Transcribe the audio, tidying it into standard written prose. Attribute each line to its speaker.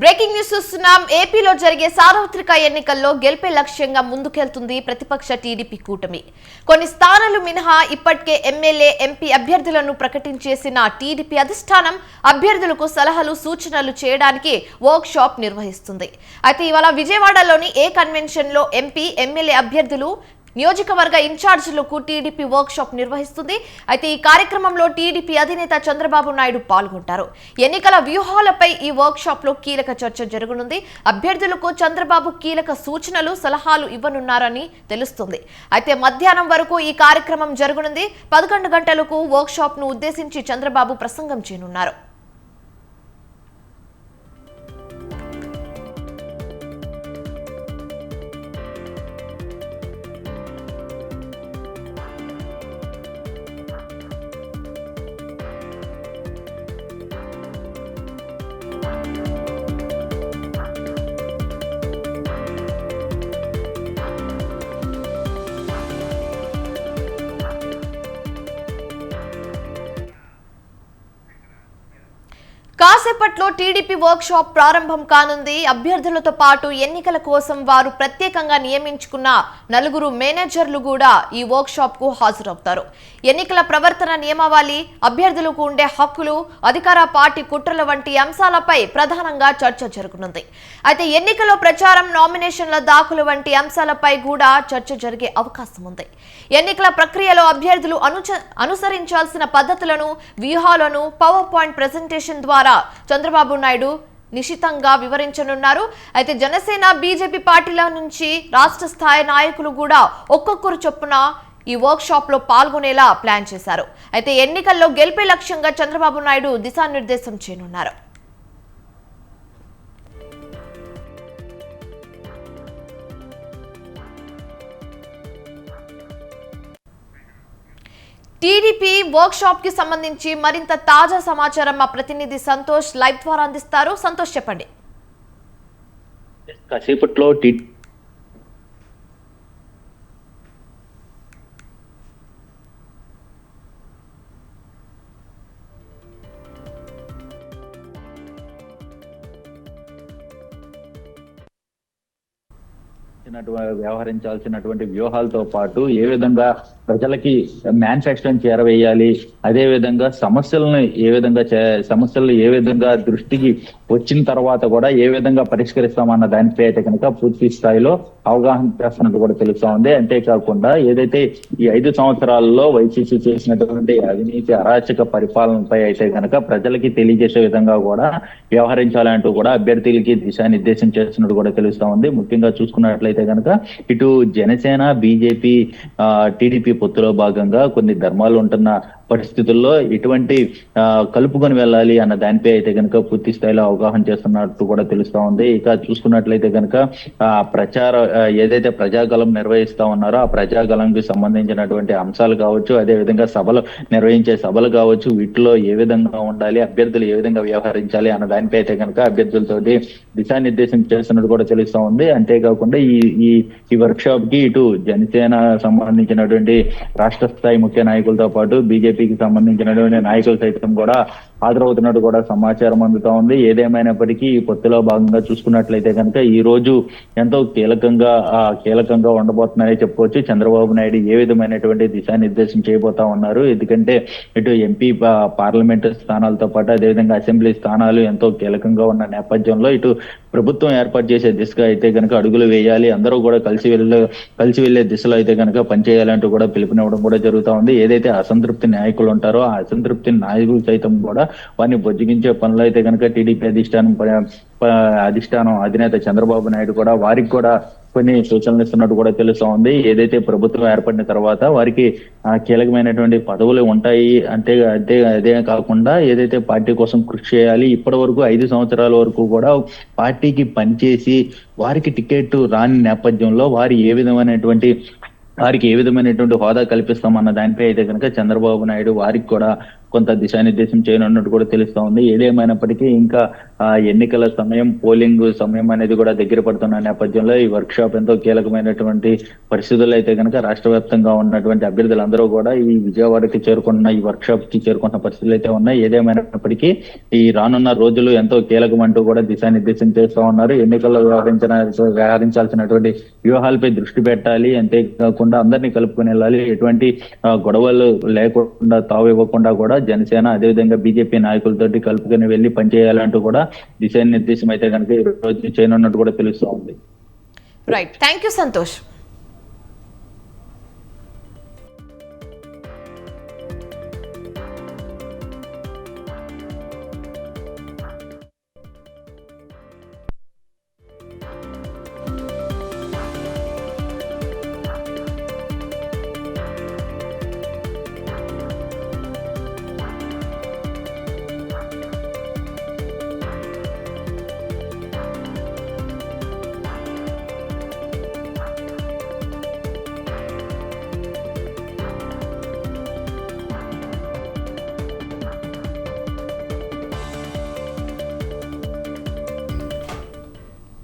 Speaker 1: Breaking news చూస్తున్నాం. ఏపీలో జరిగే సార్వత్రిక ఎన్నికల్లో గెలిపే లక్ష్యంగా ముందుకెళ్తుంది ప్రతిపక్ష టీడీపీ కూటమి. కొన్ని స్థానాలు మినహా ఇప్పటికే ఎమ్మెల్యే, ఎంపీ అభ్యర్థులను ప్రకటించేసిన టీడీపీ అధిష్టానం అభ్యర్థులకు సలహాలు, సూచనలు చేయడానికి వర్క్ షాప్ నిర్వహిస్తుంది. అయితే ఇవాళ విజయవాడలోని ఏ కన్వెన్షన్ లో ఎంపీ, ఎమ్మెల్యే అభ్యర్థులు, నియోజకవర్గ ఇన్ఛార్జీలకు టీడీపీ వర్క్ షాప్ నిర్వహిస్తుంది. అయితే ఈ కార్యక్రమంలో టీడీపీ అధినేత చంద్రబాబు నాయుడు పాల్గొంటారు. ఎన్నికల వ్యూహాలపై ఈ వర్క్ షాప్ లో కీలక చర్చ జరగనుంది. అభ్యర్థులకు చంద్రబాబు కీలక సూచనలు, సలహాలు ఇవ్వనున్నారని తెలుస్తుంది. అయితే మధ్యాహ్నం వరకు ఈ కార్యక్రమం జరగనుంది. 11 గంటలకు వర్క్ షాప్ ను ఉద్దేశించి చంద్రబాబు ప్రసంగం చేయనున్నారు. కాసేపట్లో టీడీపీ వర్క్ షాప్ ప్రారంభం కానుంది. అభ్యర్థులతో పాటు ఎన్నికల కోసం వారు ప్రత్యేకంగా నియమించుకున్న 4 మేనేజర్లు కూడా ఈ వర్క్ షాప్ కు హాజరవుతారు. ఎన్నికల ప్రవర్తన నియమావళి, అభ్యర్థులకు ఉండే హక్కులు, అధికార పార్టీ కుట్రల వంటి అంశాలపై ప్రధానంగా చర్చ జరగనుంది. అయితే ఎన్నికల ప్రచారం, నామినేషన్ల దాఖలు వంటి అంశాలపై కూడా చర్చ జరిగే అవకాశం ఉంది. ఎన్నికల ప్రక్రియలో అభ్యర్థులు అనుసరించాల్సిన పద్ధతులను, వ్యూహాలను పవర్ పాయింట్ ప్రెజెంటేషన్ ద్వారా చంద్రబాబు నాయుడు నిశితంగా వివరించనున్నారు. అయితే జనసేన, బీజేపీ పార్టీల నుంచి రాష్ట్ర స్థాయి నాయకులు కూడా ఒక్కొక్కరు చొప్పున ఈ వర్క్ షాప్ లో పాల్గొనేలా ప్లాన్ చేశారు. అయితే ఎన్నికల్లో గెలిపే లక్ష్యంగా చంద్రబాబు నాయుడు దిశానిర్దేశం చేయనున్నారు. టీడీపీ వర్క్ షాప్ కి సంబంధించి మరింత తాజా సమాచారం మా ప్రతినిధి సంతోష్ లైవ్ ద్వారా అందిస్తారు. సంతోష్, చెప్పండి.
Speaker 2: కాసేపట్లో వ్యవహరించాల్సినటువంటి వ్యూహాలతో పాటు ఏ విధంగా ప్రజలకి మేనిఫెస్టోని చేరవేయాలి, అదే విధంగా సమస్యలను ఏ విధంగా దృష్టికి వచ్చిన తర్వాత కూడా ఏ విధంగా పరిష్కరిస్తామన్న దానిపై అయితే కనుక పూర్తి స్థాయిలో అవగాహన చేస్తున్నట్టు కూడా తెలుస్తా ఉంది. అంతేకాకుండా ఏదైతే ఈ 5 సంవత్సరాల్లో వైసీపీ చేసినటువంటి అవినీతి, అరాచక పరిపాలనపై అయితే కనుక ప్రజలకి తెలియజేసే విధంగా కూడా వ్యవహరించాలంటూ కూడా అభ్యర్థులకి దిశానిర్దేశం చేస్తున్నట్టు కూడా తెలుస్తా ఉంది. ముఖ్యంగా చూసుకున్నట్లయితే కనుక ఇటు జనసేన, బీజేపీ, టీడీపీ పొత్తులో భాగంగా కొన్ని ధర్మాలు ఉంటున్న పరిస్థితుల్లో ఇటువంటి కలుపుకొని వెళ్ళాలి అన్న దానిపై అయితే కనుక పూర్తి స్థాయిలో అవగాహన చేస్తున్నట్టు కూడా తెలుస్తా ఉంది. ఇక చూసుకున్నట్లయితే కనుక ఏదైతే ప్రజాగలం నిర్వహిస్తా ఉన్నారో ఆ ప్రజాగలంకి సంబంధించినటువంటి అంశాలు కావచ్చు, అదే విధంగా నిర్వహించే సభలు కావచ్చు, వీటిలో ఏ విధంగా ఉండాలి, అభ్యర్థులు ఏ విధంగా వ్యవహరించాలి అన్న దానిపై అయితే కనుక అభ్యర్థులతోటి దిశానిర్దేశం చేస్తున్నట్టు కూడా తెలుస్తా ఉంది. అంతేకాకుండా ఈ వర్క్ షాప్ కి ఇటు జనసేన సంబంధించినటువంటి రాష్ట్ర స్థాయి ముఖ్య నాయకులతో పాటు బీజేపీకి సంబంధించినటువంటి నాయకులు సైతం కూడా హాజరవుతున్నట్టు కూడా సమాచారం అందుతా ఉంది. ఏదేమైనప్పటికీ ఈ పొత్తులో భాగంగా చూసుకున్నట్లయితే కనుక ఈ రోజు ఎంతో కీలకంగా ఉండబోతున్నారని చెప్పుకోవచ్చు. చంద్రబాబు నాయుడు ఏ విధమైనటువంటి దిశానిర్దేశం చేయబోతా ఉన్నారు, ఎందుకంటే ఇటు ఎంపీ పార్లమెంటు స్థానాలతో పాటు అదేవిధంగా అసెంబ్లీ స్థానాలు ఎంతో కీలకంగా ఉన్న నేపథ్యంలో ఇటు ప్రభుత్వం ఏర్పాటు చేసే దిశగా అయితే కనుక అడుగులు వేయాలి, అందరూ కూడా కలిసి వెళ్లే దిశలో అయితే కనుక పనిచేయాలంటూ కూడా పిలుపునివ్వడం కూడా జరుగుతా ఉంది. ఏదైతే అసంతృప్తి నాయకులు ఉంటారో ఆ అసంతృప్తి నాయకులు సైతం కూడా వారిని బొజ్జగించే పనులు అయితే కనుక టీడీపీ అధిష్టానం అధినేత చంద్రబాబు నాయుడు కూడా వారికి కూడా కొన్ని సూచనలు ఇస్తున్నట్టు కూడా తెలుస్తా ఉంది. ఏదైతే ప్రభుత్వం ఏర్పడిన తర్వాత వారికి కీలకమైనటువంటి పదవులు ఉంటాయి, అదే కాకుండా ఏదైతే పార్టీ కోసం కృషి చేయాలి, ఇప్పటి వరకు 5 సంవత్సరాల వరకు కూడా పార్టీకి పనిచేసి వారికి టికెట్ రాని నేపథ్యంలో వారికి ఏ విధమైనటువంటి హోదా కల్పిస్తామన్న దానిపై అయితే కనుక చంద్రబాబు నాయుడు వారికి కూడా కొంత దిశానిర్దేశం చేయనున్నట్టు కూడా తెలుస్తా ఉంది. ఏదేమైనప్పటికీ ఇంకా ఎన్నికల సమయం, పోలింగ్ సమయం అనేది కూడా దగ్గర పడుతున్న నేపథ్యంలో ఈ వర్క్ షాప్ ఎంతో కీలకమైనటువంటి పరిస్థితుల్లో అయితే కనుక రాష్ట్ర వ్యాప్తంగా ఉన్నటువంటి అభ్యర్థులందరూ కూడా ఈ విజయవాడకి చేరుకున్న, ఈ వర్క్ షాప్ కి చేరుకున్న పరిస్థితులు అయితే ఉన్నాయి. ఏదేమైనప్పటికీ ఈ రానున్న రోజులు ఎంతో కీలకమంటూ కూడా దిశానిర్దేశం చేస్తూ ఉన్నారు. ఎన్నికల్లో వ్యవహరించాల్సినటువంటి వ్యూహాలపై దృష్టి పెట్టాలి, అంతేకాకుండా అందరినీ కలుపుకొని వెళ్ళాలి, ఎటువంటి గొడవలు లేకుండా తావు ఇవ్వకుండా కూడా జనసేన అదేవిధంగా బీజేపీ నాయకులతోటి కలుపుకొని వెళ్ళి పనిచేయాలంటూ కూడా దిశానిర్దేశం అయితే కనుక ఈ రోజు చేయనున్నట్టు కూడా తెలుస్తూ ఉంది.
Speaker 1: Right, thank you Santosh.